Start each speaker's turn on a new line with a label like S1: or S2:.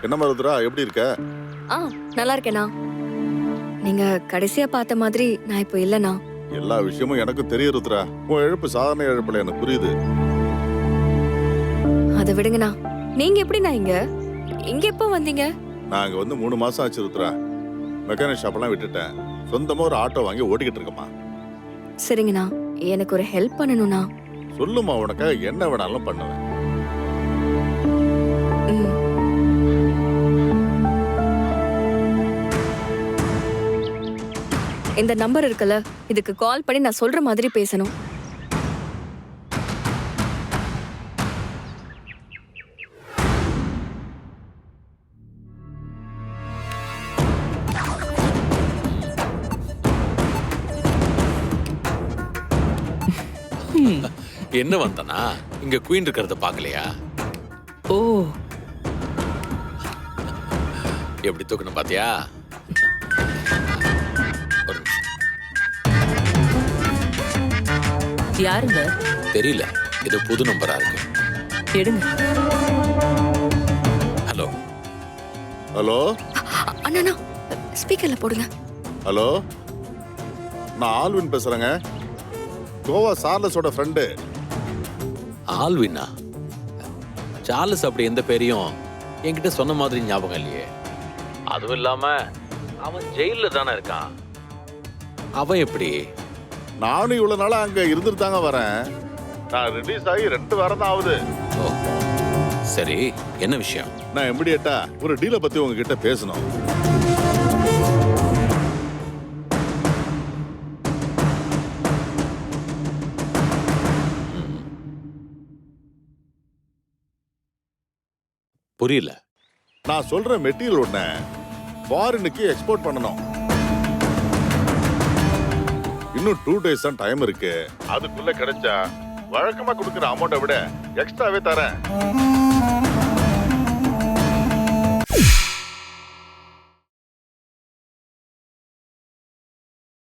S1: என்ன மருதுரா, எப்படி இருக்க?
S2: ஆ நல்லா இருக்கேண்ணா. நீங்க கடைசியா பார்த்த மாதிரி நான் இப்போ இல்லண்ணா.
S1: எல்லா விஷயமும் எனக்கு தெரியும் ருத்ரா. உன் இழப்பு சாதாரண இழப்புல எனக்கு புரியுது.
S2: அதை விடுங்கண்ணா. நீங்க எப்படிண்ணா இங்க இங்க எப்போ வந்தீங்க?
S1: நாங்க வந்து 3 மாசம் ஆச்சு ருத்ரா. மெக்கானிக் ஷாப்லாம் விட்டுட்டேன். சொந்தமா ஒரு ஆட்டோ வாங்கி ஓட்டிக்கிட்டு இருக்கமா.
S2: சரிங்கண்ணா, எனக்கு ஒரு ஹெல்ப் பண்ணணும்ண்ணா.
S1: சொல்லுமா, உனக்காக என்ன வேணாலும் பண்ணுவேன்.
S2: ம். இந்த நம்பர் இருக்குல்ல, இதுக்கு கால் பண்ணி நான் சொல்ற மாதிரி பேசணும்.
S3: என்ன வந்தனா இங்க குயின் இருக்கிறத பாக்கலையா?
S4: ஓ,
S3: எப்படி தூக்கணும் பாத்தியா? ஒரு நிமிஷம்.
S4: யாருங்க?
S3: தெரியல, இது புது நம்பரா இருக்கு.
S4: எடுங்க.
S3: ஹலோ
S1: ஹலோ
S2: அண்ணா, ஸ்பீக்கர்ல போடுங்க.
S1: ஹலோ, நான் ஆல்வின் பேசுறேங்க. கோவா சார்லஸோட ஃப்ரெண்டு.
S3: ஆல்வினா? சார்லஸ் அப்படி எந்த பேரையும் என்கிட்ட சொன்ன மாதிரி ஞாபகம் இல்லையே. அதுவும் இல்லாம அவன் ஜெயில தானே இருக்கான். அவன் எப்படி?
S1: நானும் இவ்வளவு நாளா அங்க இருந்துட்டு தாங்க வரேன். நான் ரிலீஸ் ஆகி 2 வாரம் தான் ஆகுது.
S3: ஓ, சரி, என்ன விஷயம்?
S1: நான் இமிடியேட்டா ஒரு டீலை பத்தி உங்ககிட்ட பேசணும்.
S3: புரியல.
S1: நான் சொல்ற மெட்டீரியல் ஒண்ண ஃபாரினுக்கு எக்ஸ்போர்ட் பண்ணணும். இன்னும் 2 days தான் டைம் இருக்கு. அதுக்குள்ள கிடைச்சா வழக்கமா கொடுக்குற அமௌண்ட்டை விட எக்ஸ்ட்ராவே தரேன்.